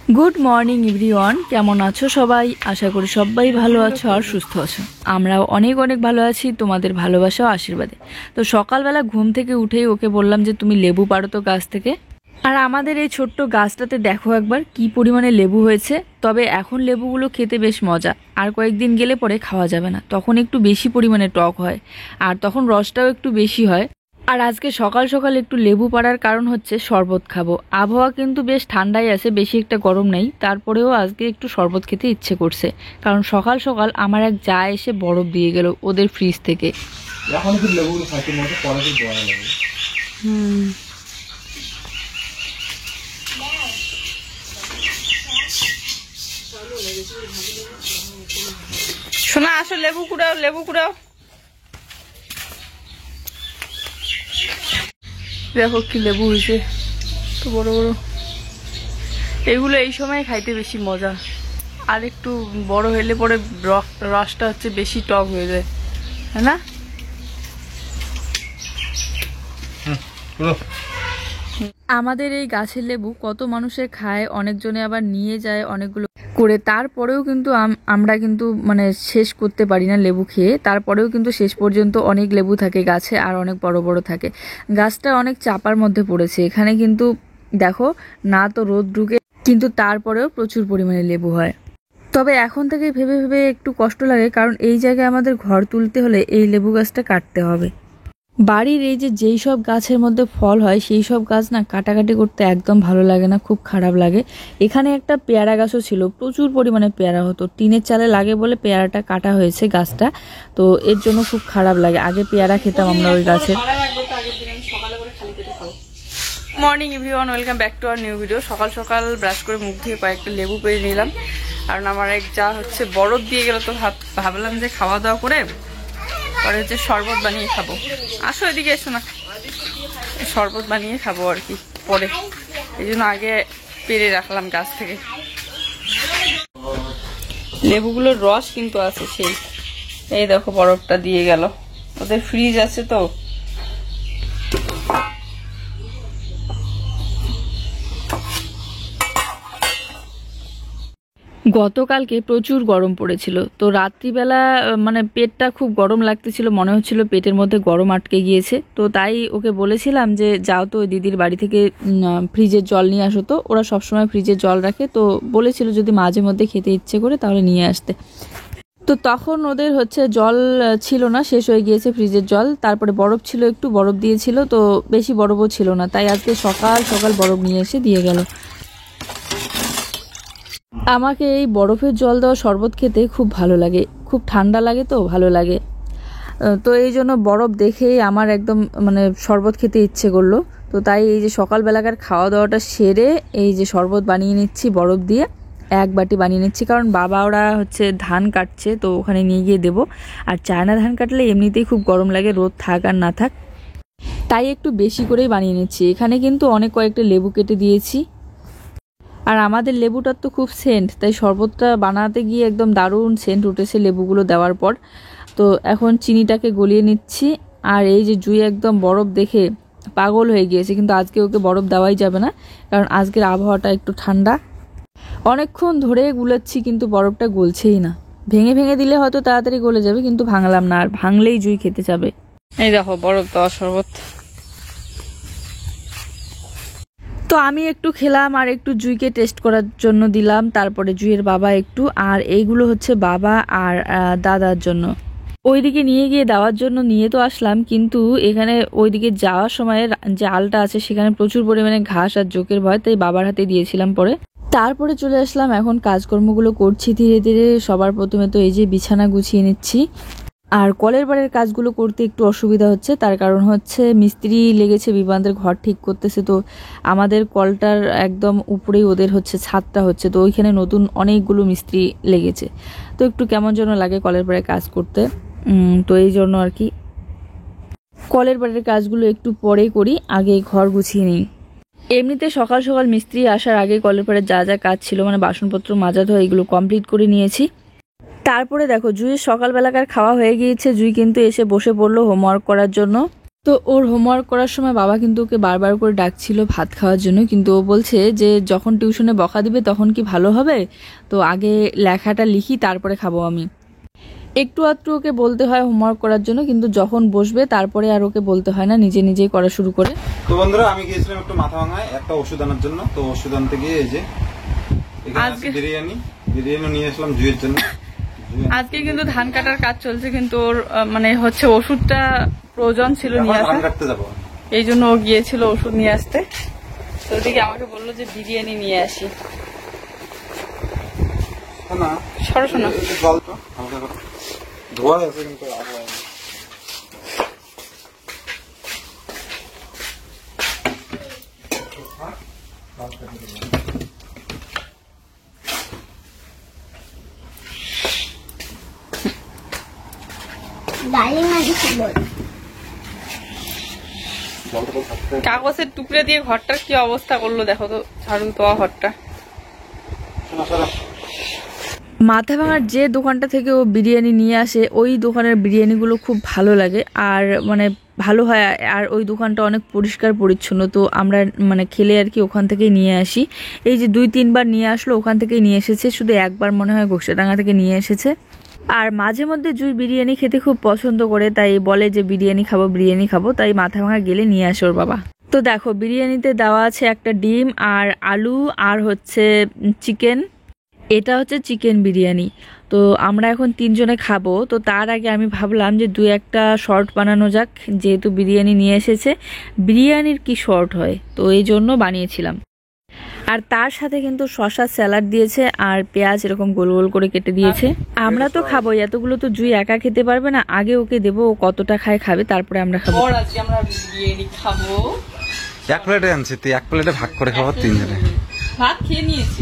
Good morning everyone, কেমন আছো সবাই? আশা করি সবাই ভালো আছো আর সুস্থ আছো। আমরাও অনেক অনেক ভালো আছি তোমাদের ভালোবাসা ও আশীর্বাদে। তো সকালবেলা ঘুম থেকে উঠেই ওকে বললাম যে তুমি লেবু পাড়ো তো গাছ থেকে। আর আমাদের এই ছোট্ট গাছটাতে দেখো একবার কি পরিমাণে লেবু হয়েছে। তবে এখন লেবুগুলো খেতে বেশ মজা, আর কয়েকদিন গেলে পরে খাওয়া যাবে না, তখন একটু বেশি পরিমাণে টক হয় আর তখন রসটাও একটু বেশি হয়। আর আজকে সকাল সকাল একটু লেবু পাড়ার কারণ হচ্ছে শরবত খাবো। আবহাওয়া কিন্তু বেশ ঠান্ডাই আছে, বেশি একটা গরম নেই, তারপরেও আজকে একটু শরবত খেতে ইচ্ছে করছে। কারণ সকাল সকাল আমার এক যা এসে বরফ দিয়ে গেল ওদের ফ্রিজ থেকে। শোনা, আসো লেবু কুড়াও, লেবু কুড়াও। দেখো কি লেবু হয়েছে, তো বড় বড়। এগুলো এই সময় খাইতে বেশি মজা, আর একটু বড় হলে পরে রসটা হচ্ছে বেশি টক হয়ে যায়, তাই না? আমাদের এই গাছের লেবু কত মানুষে খায়, অনেকজনে আবার নিয়ে যায় অনেকগুলো করে, তারপরেও কিন্তু আমরা কিন্তু মানে শেষ করতে পারি না লেবু খেয়ে। তারপরেও কিন্তু শেষ পর্যন্ত অনেক লেবু থাকে গাছে, আর অনেক বড় বড় থাকে। গাছটা অনেক চাপার মধ্যে পড়েছে, এখানে কিন্তু দেখো না তো রোদ ঢুকে, কিন্তু তারপরেও প্রচুর পরিমাণে লেবু হয়। তবে এখন থেকে ভেবে ভেবে একটু কষ্ট লাগে, কারণ এই জায়গায় আমাদের ঘর তুলতে হলে এই লেবু গাছটা কাটতে হবে। বাড়ির এই যে যেই সব গাছের মধ্যে ফল হয় সেই সব গাছ না কাটাকাটি করতে একদম ভালো লাগে না, খুব খারাপ লাগে। এখানে একটা পেয়ারা গাছও ছিল, প্রচুর পরিমাণে পেয়ারা হতো, টিনের চালে লাগে বলে পেয়ারাটা কাটা হয়েছে গাছটা, তো এর জন্য খুব খারাপ লাগে। আগে পেয়ারা খেতাম আমরা ওই গাছের। Morning everyone, welcome back to our new video. সকাল সকাল ব্রাশ করে মুখ ধুয়ে কয়েকটা লেবু পেড়ে নিলাম, কারণ আমার এক যা হচ্ছে বরফ দিয়ে গেল, তো ভাবলাম যে খাওয়া দাওয়া করে পরে হচ্ছে শরবত বানিয়ে খাবো। আসো এদিকে এসো না, শরবত বানিয়ে খাবো আর কি পরে, এই জন্য আগে পেরে রাখলাম গাছ থেকে। লেবুগুলোর রস কিন্তু আছে সেই, এই দেখো বরফটা দিয়ে গেল, ওদের ফ্রিজ আছে তো। গতকালকে প্রচুর গরম পড়েছিল, তো রাত্রিবেলা মানে পেটটা খুব গরম লাগতেছিল, মনে হচ্ছিল পেটের মধ্যে গরম আটকে গিয়েছে। তো তাই ওকে বলেছিলাম যে যাও তো ওই দিদির বাড়ি থেকে ফ্রিজের জল নিয়ে আসো, তো ওরা সবসময় ফ্রিজে জল রাখে, তো বলেছিল যদি মাঝে মধ্যে খেতে ইচ্ছে করে তাহলে নিয়ে আসতে। তো তখন ওদের হচ্ছে জল ছিল না, শেষ হয়ে গিয়েছে ফ্রিজের জল। তারপরে বরফ ছিল, একটু বরফ দিয়েছিল, তো বেশি বরফও ছিল না, তাই আজকে সকাল সকাল বরফ নিয়ে এসে দিয়ে গেল। আমাকে এই বরফের জল দেওয়া শরবত খেতে খুব ভালো লাগে, খুব ঠান্ডা লাগে তো ভালো লাগে, তো এই জন্য বরফ দেখেই আমার একদম মানে শরবত খেতে ইচ্ছে করলো। তো তাই এই যে সকালবেলাকার খাওয়া দাওয়াটা সেরে এই যে শরবত বানিয়ে নিচ্ছি বরফ দিয়ে, এক বাটি বানিয়ে নিচ্ছি, কারণ বাবা ওরা হচ্ছে ধান কাটছে, তো ওখানে নিয়ে গিয়ে দেবো। আর চায়না ধান কাটলে এমনিতেই খুব গরম লাগে, রোদ থাক আর না থাক, তাই একটু বেশি করেই বানিয়ে নিচ্ছি। এখানে কিন্তু অনেক কয়েকটা লেবু কেটে দিয়েছি, আর আমাদের লেবুটার তো খুব সেন্ট, তাই শরবতটা বানাতে গিয়ে একদম দারুণ সেন্ট উঠেছে লেবুগুলো দেওয়ার পর। তো এখন চিনিটাকে গলিয়ে নিচ্ছি, আর এই যে জুই একদম বরফ দেখে পাগল হয়ে গিয়েছে, কিন্তু আজকে ওকে বরফ দেওয়াই যাবে না, কারণ আজকের আবহাওয়াটা একটু ঠান্ডা। অনেকক্ষণ ধরে গুলাচ্ছি কিন্তু বরফটা গলছেই না, ভেঙে ভেঙে দিলে হয়তো তাড়াতাড়ি গলে যাবে, কিন্তু ভাঙলাম না, আর ভাঙলেই জুই খেতে যাবে। এই দেখো বরফ দেওয়া শরবত। তো আমি একটু খেলাম আর একটু জুইকে টেস্ট করার জন্য দিলাম, তারপরে জুইয়ের বাবা একটু, আর এইগুলো হচ্ছে বাবা আর দাদার জন্য। ওইদিকে নিয়ে গিয়ে দেওয়ার জন্য নিয়ে তো আসলাম, কিন্তু এখানে ওইদিকে যাওয়ার সময় যে আলটা আছে সেখানে প্রচুর পরিমাণে ঘাস আর জোকের ভয়, তাই বাবার হাতে দিয়েছিলাম পরে। তারপরে চলে আসলাম, এখন কাজকর্মগুলো করছি ধীরে ধীরে। সবার প্রথমে তো এই যে বিছানা গুছিয়ে নিচ্ছি, আর কলের বাড়ির কাজগুলো করতে একটু অসুবিধা হচ্ছে, তার কারণ হচ্ছে মিস্ত্রি লেগেছে, বিবানদের ঘর ঠিক করতেছে, তো আমাদের কলটার একদম উপরেই ওদের হচ্ছে ছাদটা হচ্ছে, তো ওইখানে নতুন অনেকগুলো মিস্ত্রি লেগেছে, তো একটু কেমন যেন লাগে কলের বাড়ির কাজ করতে। তো এই জন্য আর কি কলের বাড়ির কাজগুলো একটু পরে করি, আগে ঘর গুছিয়ে নিই। এমনিতে সকাল সকাল মিস্ত্রি আসার আগে কলের পাড়ে যা যা কাজ ছিল মানে বাসনপত্র মাজা ধোয়া এগুলো কমপ্লিট করে নিয়েছি। তারপরে দেখো জুইয়ের সকালবেলাকার খাওয়া হয়ে গিয়েছে, জুই কিন্তু এসে বসে পড়লো হোমওয়ার্ক করার জন্য। তো ওর হোমওয়ার্ক করার সময় বাবা কিন্তু ওকে বারবার করে ডাকছিল ভাত খাওয়ার জন্য, কিন্তু ও বলছে যে যখন টিউশনে বকা দিবে তখন কি ভালো হবে, তো আগে লেখাটা লিখি তারপরে খাবো আমি। একটু আধটু ওকে বলতে হয় হোমওয়ার্ক করার জন্য, কিন্তু যখন বসবে তারপরে আর ওকে বলতে হয় না, নিজে নিজেই করা শুরু করে। তো বন্ধুরা আমি গিয়েছিলাম একটু মাথা ভাঙায় একটা ওষুধ আনার জন্য, তো ওষুধ আনতে গিয়ে এই যে আজকে বিরিয়ানি নিয়ে আসলাম জুয়ের জন্য। আজকে কিন্তু ধান কাটার কাজ চলছে, কিন্তু ওর মানে হচ্ছে ওষুধটা প্রয়োজন ছিল নিয়ে আসা, এই জন্য ও গিয়েছিল ওষুধ নিয়ে আসতে। তো ওদিকে আমাকে বললো যে বিরিয়ানি নিয়ে আসি। সরো শোনা ধোয়া আছে কিন্তু কাগজের টুকরে দিয়ে ঘরটার কি অবস্থা করলো দেখো তো, ঝাড়ু দেওয়া ঘরটা। মাথা ভাঙার যে দোকানটা থেকে ও বিরিয়ানি নিয়ে আসে ওই দোকানের বিরিয়ানিগুলো খুব ভালো লাগে, আর মানে ভালো হয়, আর ওই দোকানটা অনেক পরিষ্কার পরিচ্ছন্ন। তো আমরা মানে খেলে আর কি ওখান থেকেই নিয়ে আসি। এই যে 2-3 বার নিয়ে আসলো ওখান থেকেই নিয়ে এসেছে, শুধু একবার মনে হয় ঘোষাডাঙ্গা থেকে নিয়ে এসেছে। আর মাঝে মধ্যে জুই বিরিয়ানি খেতে খুব পছন্দ করে, তাই বলে যে বিরিয়ানি খাবো, তাই মাথা ভাঙা গেলে নিয়ে আসে ওর বাবা। তো দেখো বিরিয়ানিতে দেওয়া আছে একটা ডিম আর আলু আর হচ্ছে চিকেন, এটা হচ্ছে চিকেন বিরিয়ানি। তো আমরা এখন 3 জনে খাবো, তো তার আগে আমি ভাবলাম যে 2-1টা শর্ট বানানো যাক, যেহেতু বিরিয়ানি নিয়ে এসেছে, বিরিয়ানির কি শর্ট হয়, তো এই জন্য বানিয়েছিলাম। আর তার সাথে কিন্তু শসা স্যালাড দিয়েছে আর পেঁয়াজ এরকম গোল গোল করে কেটে দিয়েছে। আমরা তো খাবো, এতগুলো তো জুই একা খেতে পারবে না, আগে ওকে দেবো, ও কতটা খাবে তারপরে আমরা খাবো। আমরা বিরিয়ানি খাবো, 1 প্লেটে আনছি, তুই 1 প্লেটে ভাগ করে খাবো 3 জনে। ভাত খেয়ে নিয়েছি।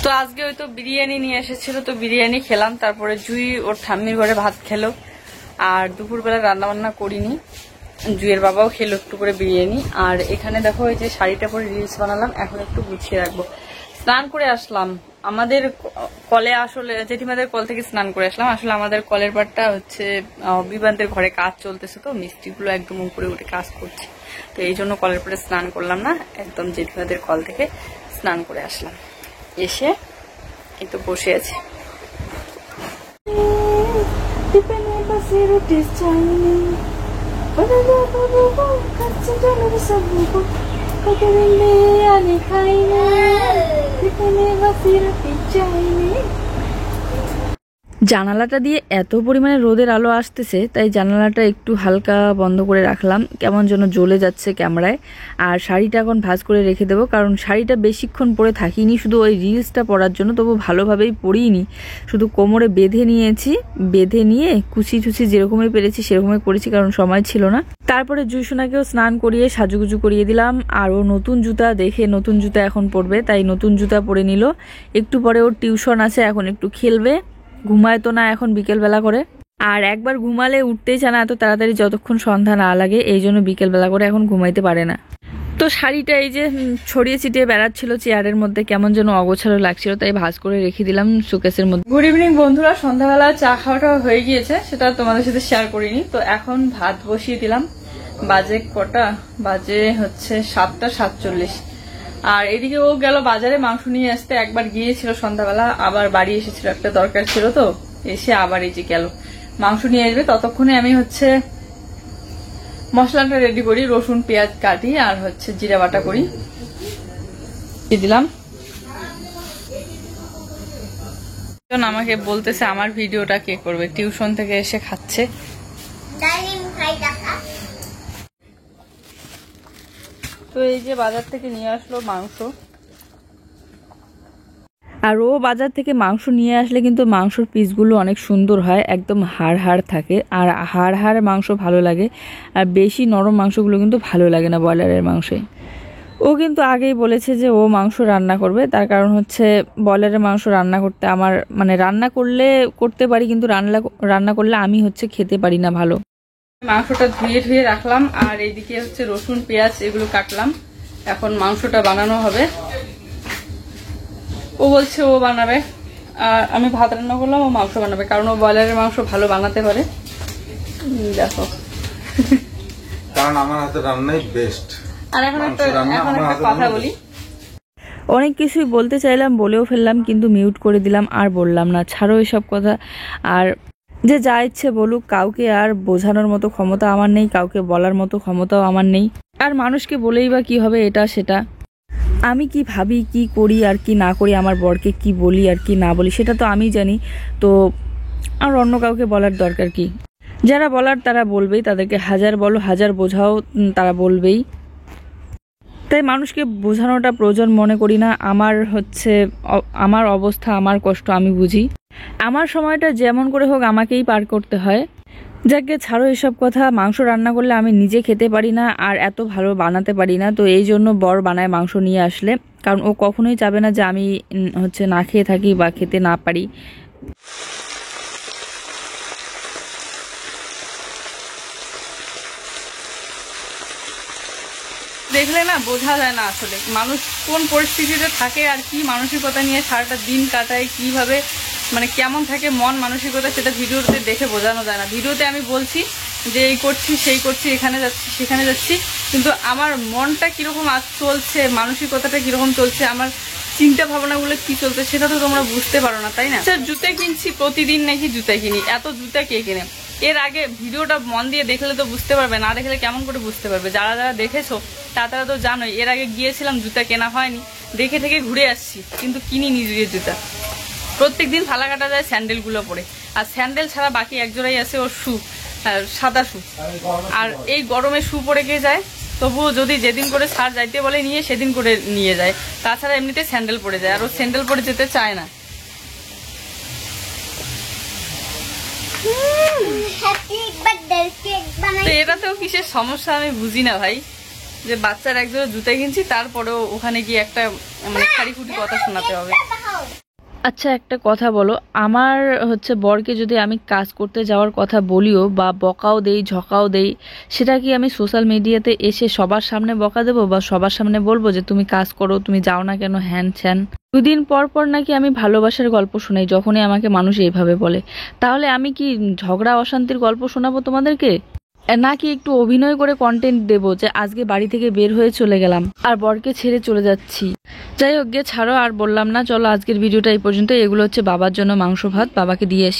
তো আজকে ওই তো বিরিয়ানি নিয়ে এসেছিল, তো বিরিয়ানি খেলাম, তারপরে জুই ওর ঠাম্মির ঘরে ভাত খেলো। আর দুপুরবেলা রান্না বান্না করিনি, জুয়ের বাবাও খেলো একটু করে বিরিয়ানি। আর এখানে দেখো এই যে শাড়িটা পরে রিলস বানালাম, এখন একটু গুছিয়ে রাখবো। স্নান করে আসলাম আমাদের কলে, আসলে জেঠিমাদের কল থেকে স্নান করে আসলাম। আসলে আমাদের কলের পাড়টা হচ্ছে বিবান্তের ঘরে কাজ চলতেছে, তো মিস্ত্রিগুলো একদম উপরে উঠে কাজ করছে, তো এই জন্য কলের পরে স্নান করলাম না, একদম জেঠিমাদের কল থেকে স্নান করে আসলাম। এসে এই তো বসে আছি। জানালাটা দিয়ে এত পরিমাণে রোদের আলো আসতেছে, তাই জানালাটা একটু হালকা বন্ধ করে রাখলাম, কেমন যেন জ্বলে যাচ্ছে ক্যামেরায়। আর শাড়িটা এখন ভাঁজ করে রেখে দেবো, কারণ শাড়িটা বেশিক্ষণ পরে থাকিনি, শুধু ওই রিলসটা পরার জন্য, তবু ভালোভাবেই পরিনি, শুধু কোমরে বেঁধে নিয়েছি, বেঁধে নিয়ে কুচি টুচি যেরকমই পেরেছি সেরকমই করেছি, কারণ সময় ছিল না। তারপরে জুইসোনাকেও স্নান করিয়ে সাজুগুজু করিয়ে দিলাম, আর ও নতুন জুতা দেখে নতুন জুতা এখন পরবে, তাই নতুন জুতা পরে নিল। একটু পরে ওর টিউশন আছে, এখন একটু খেলবে, ঘুমায় তো না এখন বিকেলবেলা করে, আর একবার ঘুমালে উঠতেই চায় না এত তাড়াতাড়ি, যতক্ষণ সন্ধ্যা না লাগে, এই জন্য বিকেলবেলা করে এখন ঘুমাইতে পারে না। তো শাড়িটা এই যে ছড়িয়ে ছিটিয়ে বেড়াচ্ছিল চেয়ারের মধ্যে, কেমন যেন অগোছালো লাগছিল, তাই ভাঁজ করে রেখে দিলাম শোকেসের মধ্যে। গুড ইভিনিং বন্ধুরা, সন্ধ্যাবেলা চা খাওয়াটা হয়ে গিয়েছে, সেটা তোমাদের সাথে শেয়ার করিনি। তো এখন ভাত বসিয়ে দিলাম, বাজে কটা বাজে হচ্ছে 7:47। আর এদিকে ও গেল বাজারে মাংস নিয়ে আসতে, একবার গিয়েছিল সন্ধ্যাবেলা, আবার বাড়ি এসেছিল, একটা দরকার ছিল, তো এসে আবার এই যে গেল মাংস নিয়ে আসবে। ততক্ষণে আমি হচ্ছে মশলাটা রেডি করি, রসুন পেঁয়াজ কাটি আর হচ্ছে জিরা বাটা করি, দিলাম। আমাকে বলতেছে আমার ভিডিওটা কে করবে, টিউশন থেকে এসে খাচ্ছে। তো এই যে বাজার থেকে নিয়ে আসলো মাংস, আর ও বাজার থেকে মাংস নিয়ে আসলে কিন্তু মাংসর পিসগুলো অনেক সুন্দর হয়, একদম হাড় হাড় থাকে, আর হাড় হাড় মাংস ভালো লাগে, আর বেশি নরম মাংসগুলো কিন্তু ভালো লাগে না ব্রয়লারের মাংসে। ও কিন্তু আগেই বলেছে যে ও মাংস রান্না করবে, তার কারণ হচ্ছে ব্রয়লারের মাংস রান্না করতে আমার মানে রান্না করলে করতে পারি, কিন্তু রান্না করলে আমি হচ্ছে খেতে পারি না ভালো। মাংসটা ধুয়ে রাখলাম, আর এইদিকে হচ্ছে রসুন পেঁয়াজ এগুলো কাটলাম, এখন মাংসটা বানানো হবে। ও বলছে ও বানাবে, আর আমি ভাত রান্না করলাম, ও মাংস বানাবে, কারণ ও ব্রয়লারের মাংস ভালো বানাতে পারে। দেখো, কারণ আমার হাতে রান্নাই বেস্ট। আর এখন একটা কথা বলি, অনেক কিছুই বলতে চাইলাম, বলেও ফেললাম, কিন্তু মিউট করে দিলাম, আর বললাম না, ছাড়ো এসব কথা। আর যে যা ইচ্ছে বলুক, কাউকে আর বোঝানোর মতো ক্ষমতা আমার নেই, কাউকে বলার মতো ক্ষমতাও আমার নেই। আর মানুষকে বলেই বা কি হবে, এটা সেটা। আমি কি ভাবি, কি করি আর কি না করি, আমার বরকে কি বলি আর কি না বলি, সেটা তো আমি জানি। তো আর অন্য কাউকে বলার দরকার কি? যারা বলার তারা বলবেই, তাদেরকে হাজার বলো হাজার বোঝাও, তারা বলবেই। তাই মানুষকে বোঝানোটা প্রয়োজন মনে করি না। আমার অবস্থা, আমার কষ্ট আমি বুঝি। আমার সময়টা যেমন করে হোক আমাকেই পার করতে হয়। যাকে ছাড়ো এসব কথা। মাংস রান্না করলে আমি নিজে খেতে পারি না, আর এত ভালো বানাতে পারি না, তো এই জন্য বর বানায় মাংস নিয়ে আসলে। কারণ ও কখনোই চাবে না যে আমি না খেয়ে থাকি বা খেতে না পারি। দেখলে না বোঝা যায় না আসলে মানুষ কোন পরিস্থিতিতে থাকে আর কি মানসিকতা নিয়ে সারাটা দিন কাটায়, কিভাবে মানে কেমন থাকে মন মানসিকতা, সেটা ভিডিওতে দেখে বোঝানো যায় না। ভিডিওতে আমি বলছি যে এই করছি সেই করছি, এখানে যাচ্ছি সেখানে যাচ্ছি, কিন্তু আমার মনটা কীরকম আজ চলছে, মানসিকতাটা কীরকম চলছে, আমার চিন্তা ভাবনাগুলো কি চলছে, সেটা তো তোমরা বুঝতে পারো না, তাই না? জুতা কিনছি প্রতিদিন, নাকি জুতা কিনি, এত জুতা কে কিনে? এর আগে ভিডিওটা মন দিয়ে দেখলে তো বুঝতে পারবে, না দেখলে কেমন করে বুঝতে পারবে? যারা যারা দেখেছো তারা তো জানোই। এর আগে গিয়েছিলাম, জুতা কেনা হয়নি, দেখে থেকে ঘুরে আসছি, কিন্তু কিনিনি জুতা। প্রত্যেকদিন ফালা কাটা যায় স্যান্ডেলগুলো পরে, আর স্যান্ডেল ছাড়া বাকি একজোড়াই আছে ওর শু, সাদা শু। আর এই গরমে শু পরে কে যায়? তবুও যদি যেদিন করে স্যার যাইতে বলে নিয়ে, সেদিন করে নিয়ে যায়, তাছাড়া এমনিতে স্যান্ডেল পরে যায়, আর ও স্যান্ডেল পরে যেতে চায় না। তো এটাতেও কিসের সমস্যা আমি বুঝি না ভাই, যে বাচ্চার একজোড়া জুতা কিনছি, তারপরেও ওখানে গিয়ে একটা মানে খাড়িফুটি কথা শোনাতে হবে। আচ্ছা একটা কথা বলো, আমার বরকে যদি আমি কাজ করতে যাওয়ার কথা বলিও বা বকাও দেই, ঝকাও দেই, সেটা কি আমি সোশ্যাল মিডিয়াতে এসে সবার সামনে বকা দেবো বা সবার সামনে বলবো যে তুমি কাজ করো, তুমি যাও না কেন, হ্যান ছ্যান? 2 দিন পর পর নাকি আমি ভালোবাসার গল্প শোনাই যখনই আমাকে মানুষ এইভাবে বলে। তাহলে আমি কি ঝগড়া অশান্তির গল্প শোনাবো তোমাদেরকে, নাকি একটু অভিনয় করে কন্টেন্ট দেবো যে আজকে বাড়ি থেকে বের হয়ে চলে গেলাম আর বরকে ছেড়ে চলে যাচ্ছি? যাই হোক গে, ছাড়ো, আর বললাম না, চলো আজকের ভিডিওটা এই পর্যন্ত। এগুলো হচ্ছে বাবার জন্য মাংস ভাত, বাবাকে দিয়ে আসি।